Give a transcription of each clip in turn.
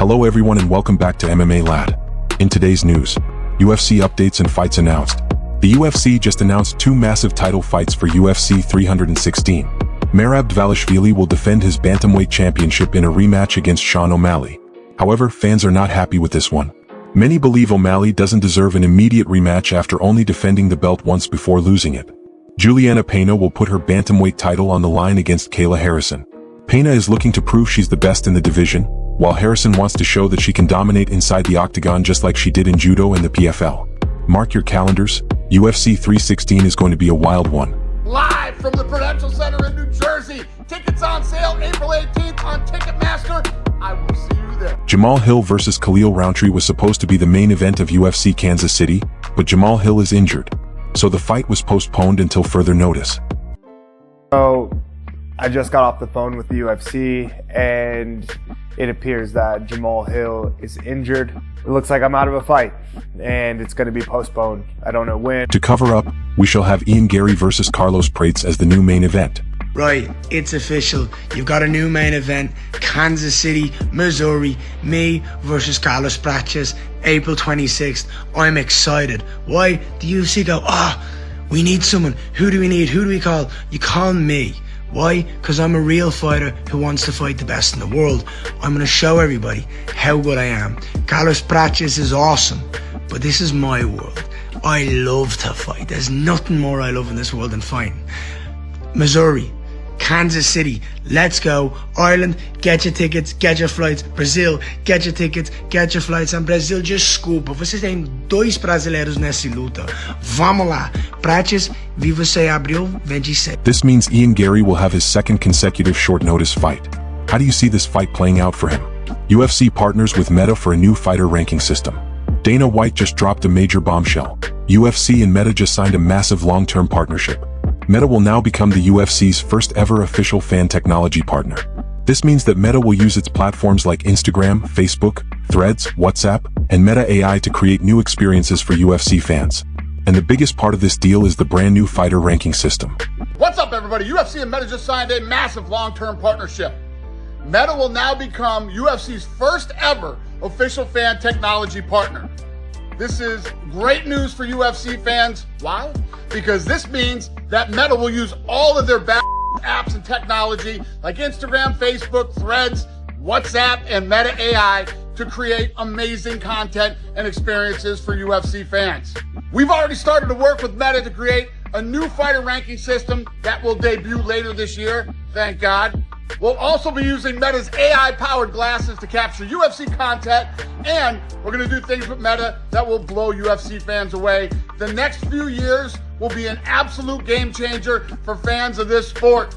Hello everyone and welcome back to MMA Lad. In today's news, UFC updates and fights announced. The UFC just announced two massive title fights for UFC 316. Merab Dvalishvili will defend his bantamweight championship in a rematch against Sean O'Malley. However, fans are not happy with this one. Many believe O'Malley doesn't deserve an immediate rematch after only defending the belt once before losing it. Juliana Pena will put her bantamweight title on the line against Kayla Harrison. Pena is looking to prove she's the best in the division, while Harrison wants to show that she can dominate inside the octagon just like she did in judo and the PFL. Mark your calendars, UFC 316 is going to be a wild one. Live from the Prudential Center in New Jersey. Tickets on sale April 18th on Ticketmaster. I will see you there. Jamal Hill versus KHALIL ROUNTREE was supposed to be the main event of UFC Kansas City, but Jamal Hill is injured, so the fight was postponed until further notice. So, I just got off the phone with the UFC, and it appears that Jamal Hill is injured. It looks like I'm out of a fight, and it's going to be postponed. I don't know when. To cover up, we shall have Ian Gary versus Carlos Prates as the new main event. Right, it's official. You've got a new main event, Kansas City, Missouri, me versus Carlos Prates, April 26th. I'm excited. Why? The UFC go, we need someone. Who do we need? Who do we call? You call me. Why? Because I'm a real fighter who wants to fight the best in the world. I'm going to show everybody how good I am. Carlos Prates is awesome, but this is my world. I love to fight. There's nothing more I love in this world than fighting. Missouri, Kansas City, let's go. Ireland, get your tickets, get your flights. Brazil, get your tickets, get your flights. And Brazil, desculpa, vocês têm dois brasileiros nessa luta. Vamos lá. Prates, vi você abriu 26. This means Ian Gary will have his second consecutive short notice fight. How do you see this fight playing out for him? UFC partners with Meta for a new fighter ranking system. Dana White just dropped a major bombshell. UFC and Meta just signed a massive long-term partnership. Meta will now become the UFC's first ever official fan technology partner. This means that Meta will use its platforms like Instagram, Facebook, Threads, WhatsApp, and Meta AI to create new experiences for UFC fans. And the biggest part of this deal is the brand new fighter ranking system. What's up, everybody? UFC and Meta just signed a massive long-term partnership. Meta will now become UFC's first ever official fan technology partner. This is great news for UFC fans. Why? Because this means that Meta will use all of their apps and technology like Instagram, Facebook, Threads, WhatsApp, and Meta AI to create amazing content and experiences for UFC fans. We've already started to work with Meta to create a new fighter ranking system that will debut later this year, thank God. We'll also be using Meta's AI-powered glasses to capture UFC content, and we're going to do things with Meta that will blow UFC fans away. The next few years will be an absolute game changer for fans of this sport.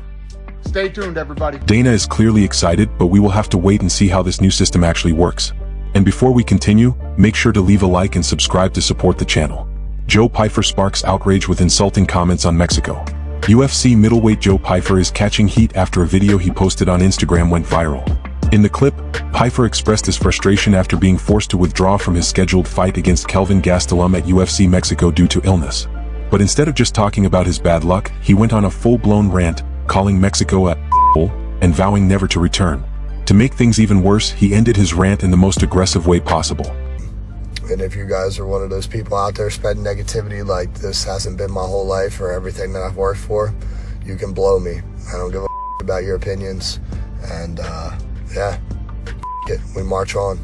Stay tuned, everybody. Dana is clearly excited, but we will have to wait and see how this new system actually works. And before we continue, make sure to leave a like and subscribe to support the channel. Joe Pyfer sparks outrage with insulting comments on Mexico. UFC middleweight Joe Pyfer is catching heat after a video he posted on Instagram went viral. In the clip, Pyfer expressed his frustration after being forced to withdraw from his scheduled fight against Kelvin Gastelum at UFC Mexico due to illness. But instead of just talking about his bad luck, he went on a full-blown rant, calling Mexico a hole and vowing never to return. To make things even worse, he ended his rant in the most aggressive way possible. And if you guys are one of those people out there spreading negativity like this hasn't been my whole life or everything that I've worked for, you can blow me. I don't give a about your opinions. And yeah, we march on.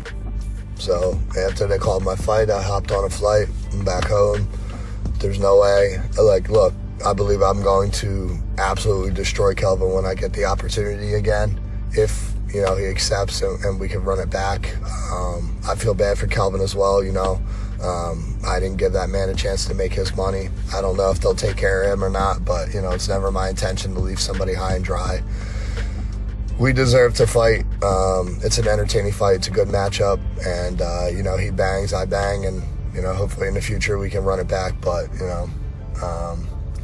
So after they called my fight, I hopped on a flight. I'm back home. There's no way. Look, I believe I'm going to absolutely destroy Kelvin when I get the opportunity again. If he accepts and we can run it back. I feel bad for Kelvin as well, I didn't give that man a chance to make his money. I don't know if they'll take care of him or not, but, it's never my intention to leave somebody high and dry. We deserve to fight. It's an entertaining fight. It's a good matchup. And, he bangs, I bang, and, hopefully in the future we can run it back. But,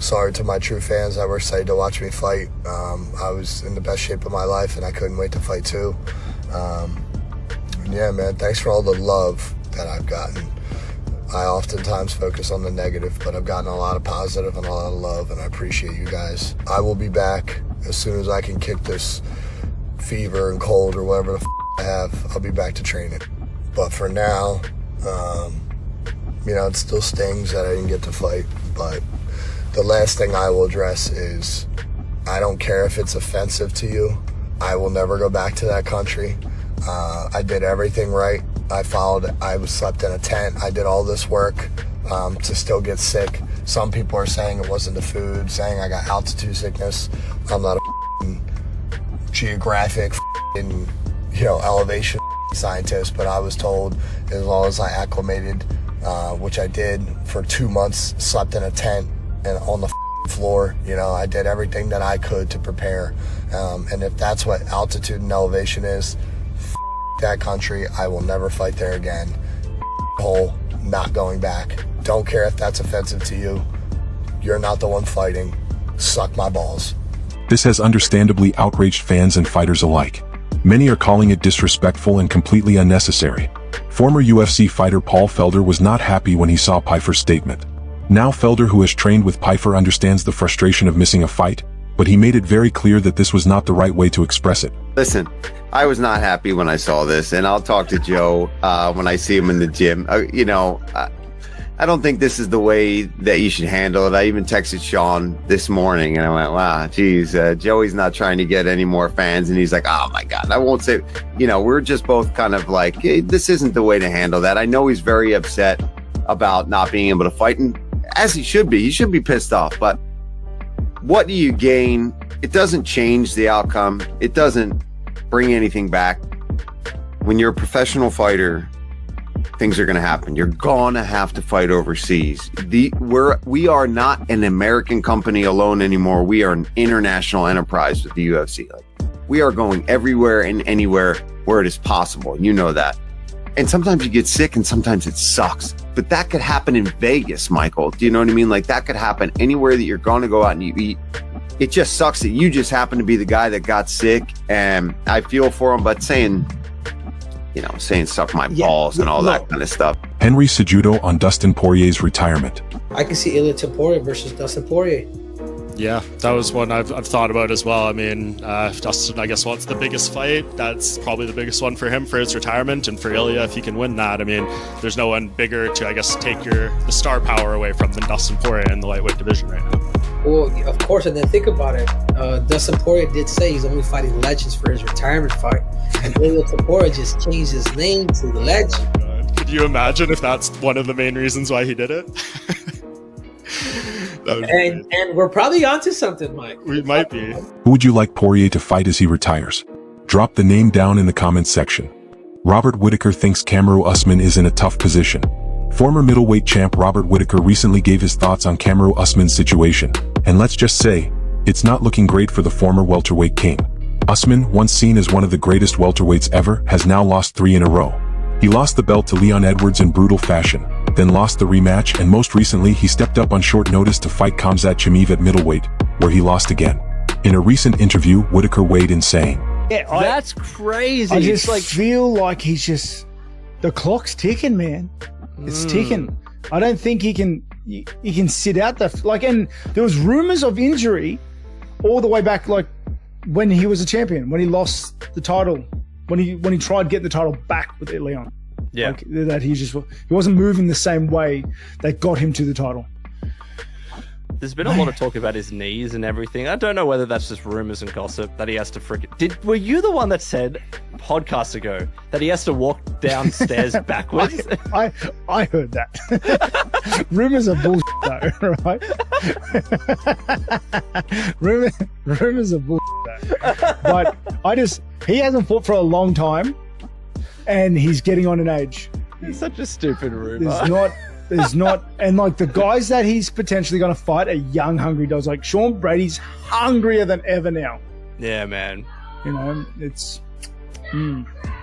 sorry to my true fans that were excited to watch me fight. I was in the best shape of my life, and I couldn't wait to fight too. Yeah, man, thanks for all the love that I've gotten. I oftentimes focus on the negative, but I've gotten a lot of positive and a lot of love, and I appreciate you guys. I will be back as soon as I can kick this fever and cold or whatever the I have, I'll be back to training. But for now, you know, it still stings that I didn't get to fight. But the last thing I will address is, I don't care if it's offensive to you. I will never go back to that country. I did everything right. I slept in a tent. I did all this work to still get sick. Some people are saying it wasn't the food, saying I got altitude sickness. I'm not a geographic, elevation scientist, but I was told as long as I acclimated, which I did for 2 months, slept in a tent and on the floor, I did everything that I could to prepare. And if that's what altitude and elevation is, that country, I will never fight there again. Whole, not going back. Don't care if that's offensive to you. You're not the one fighting. Suck my balls. This has understandably outraged fans and fighters alike. Many are calling it disrespectful and completely unnecessary. Former UFC fighter Paul Felder was not happy when he saw Pyfer's statement. Now Felder, who has trained with Pyfer, understands the frustration of missing a fight, but he made it very clear that this was not the right way to express it. Listen, I was not happy when I saw this, and I'll talk to Joe when I see him in the gym. I don't think this is the way that you should handle it. I even texted Sean this morning, and I went, wow, geez, Joey's not trying to get any more fans. And he's like, oh, my God. I won't say, we're just both kind of like, hey, this isn't the way to handle that. I know he's very upset about not being able to fight, and as he should be. He should be pissed off. But what do you gain? It doesn't change the outcome. It doesn't bring anything back. When you're a professional fighter, things are going to happen. You're going to have to fight overseas. We are not an American company alone anymore. We are an international enterprise with the UFC. We are going everywhere and anywhere where it is possible. You know that. And sometimes you get sick and sometimes it sucks. But that could happen in Vegas, Michael. Do you know what I mean? Like, that could happen anywhere that you're going to go out and you eat. It just sucks that you just happen to be the guy that got sick. And I feel for him, but saying suck my balls and all that kind of stuff. Henry Cejudo on Dustin Poirier's retirement. I can see Ilia Topuria versus Dustin Poirier. Yeah, that was one I've thought about as well. I mean, Dustin, I guess, wants the biggest fight. That's probably the biggest one for him for his retirement. And for Ilia, if he can win that, I mean, there's no one bigger to, I guess, take the star power away from than Dustin Poirier in the lightweight division right now. Well, of course, and then think about it. Dustin Poirier did say he's only fighting legends for his retirement fight. And Ilia Topuria just changed his name to Legend. Could you imagine if that's one of the main reasons why he did it? And we're probably onto something, Mike. We might be. Who would you like Poirier to fight as he retires? Drop the name down in the comments section. Robert Whittaker thinks Kamaru Usman is in a tough position. Former middleweight champ Robert Whittaker recently gave his thoughts on Kamaru Usman's situation, and let's just say, it's not looking great for the former welterweight king. Usman, once seen as one of the greatest welterweights ever, has now lost 3 in a row. He lost the belt to Leon Edwards in brutal fashion, then lost the rematch, and most recently he stepped up on short notice to fight Khamzat Chimaev at middleweight, where he lost again. In a recent interview, Whittaker weighed in saying, that's crazy. I just feel like he's just, the clock's ticking, man. It's ticking. I don't think he can sit out there. And there was rumors of injury all the way back, when he was a champion, when he lost the title, when he tried to get the title back with Leon. Yeah. That he wasn't moving the same way that got him to the title. There's been a lot of talk about his knees and everything. I don't know whether that's just rumors and gossip that he has to were you the one that said podcasts ago that he has to walk downstairs backwards? I heard that. Rumors are bullshit though, right? Rumors are bullshit though. But he hasn't fought for a long time and he's getting on an age. It's such a stupid rumor. There's not, and the guys that he's potentially going to fight are young, hungry dogs. Like Sean Brady's hungrier than ever now. Yeah, man. It's.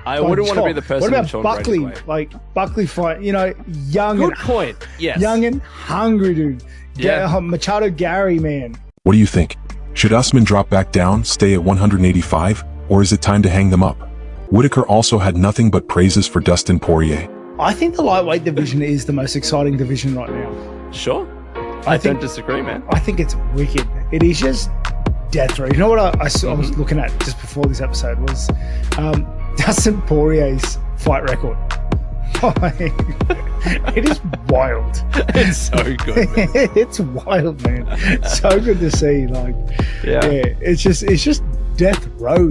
I wouldn't want to be the person. What about Sean Buckley? Brady Buckley fight. Young. Good point. Yes. Young and hungry, dude. Yeah. Machado Gary, man. what do you think? Should Usman drop back down, stay at 185, or is it time to hang them up? Whittaker also had nothing but praises for Dustin Poirier. I think the lightweight division is the most exciting division right now. Sure. I don't disagree, man. I think it's wicked. It is just death row. You know what I was looking at just before this episode was Dustin Poirier's fight record. It is wild. It's so good, man. It's wild, man. So good to see. Like, yeah, it's just death row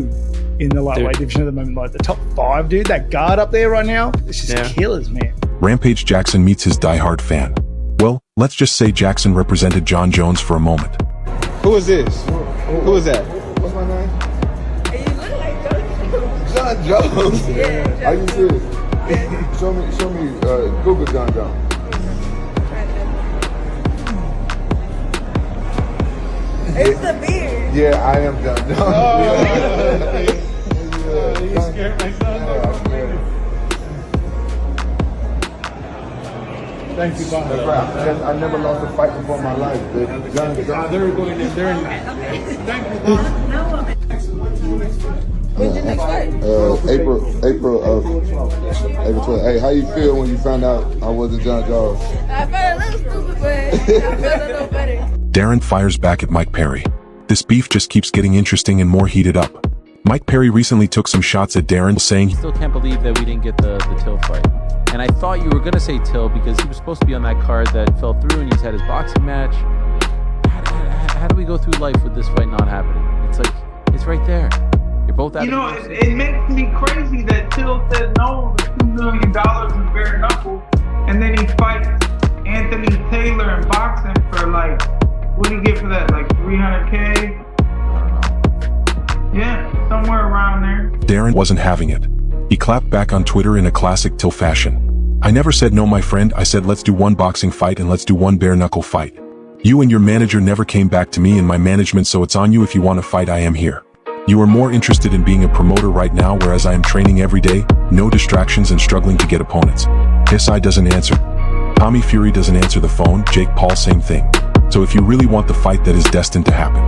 in the lightweight division at the moment. Like the top 5, dude. That guard up there right now, it's just killers, man. Rampage Jackson meets his diehard fan. Well, let's just say Jackson represented John Jones for a moment. Who is this? Who is that? What's my name? You look like John Jones. Yeah. Are you serious? Show me, Google John Jones. It's the beard. Yeah, I am John Jones. You scared my son? Thank you, Bob. I never lost a fight before in my life, baby. They're going in. They're in. Thank you. When's your next fight? April 12th. Hey, how you feel when you found out I wasn't John Jones? I felt a little stupid, but I felt a little better. Darren fires back at Mike Perry. This beef just keeps getting interesting and more heated up. Mike Perry recently took some shots at Darren, saying, I still can't believe that we didn't get the Till fight. And I thought you were going to say Till because he was supposed to be on that card that fell through and he's had his boxing match. How do we go through life with this fight not happening? It's like, it's right there. You're both out. You know, it makes me crazy that Till said no to $2 million in bare knuckle, and then he fights Anthony Taylor in boxing for like, what do you get for that? Like $300K? Yeah, somewhere around there. Darren wasn't having it. He clapped back on Twitter in a classic Till fashion. I never said no, my friend. I said let's do one boxing fight and let's do one bare knuckle fight. You and your manager never came back to me and my management, so it's on you. If you want to fight, I am here. You are more interested in being a promoter right now, whereas I am training every day, no distractions and struggling to get opponents. SI doesn't answer. Tommy Fury doesn't answer the phone. Jake Paul, same thing. So if you really want the fight that is destined to happen,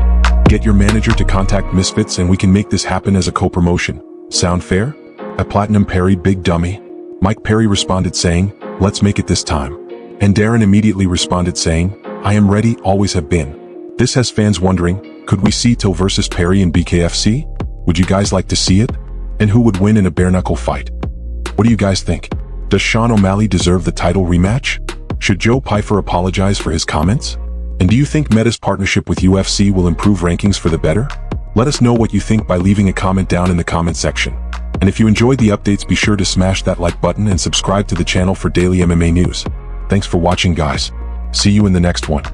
get your manager to contact Misfits and we can make this happen as a co-promotion. Sound fair? At Platinum Perry, big dummy. Mike Perry responded saying, let's make it this time. And Darren immediately responded saying, I am ready, always have been. This has fans wondering, could we see Till versus Perry in BKFC? Would you guys like to see it? And who would win in a bare knuckle fight? What do you guys think? Does Sean O'Malley deserve the title rematch? Should Joe Pyfer apologize for his comments? And do you think Meta's partnership with UFC will improve rankings for the better? Let us know what you think by leaving a comment down in the comment section. And if you enjoyed the updates, be sure to smash that like button and subscribe to the channel for daily MMA news. Thanks for watching, guys. See you in the next one.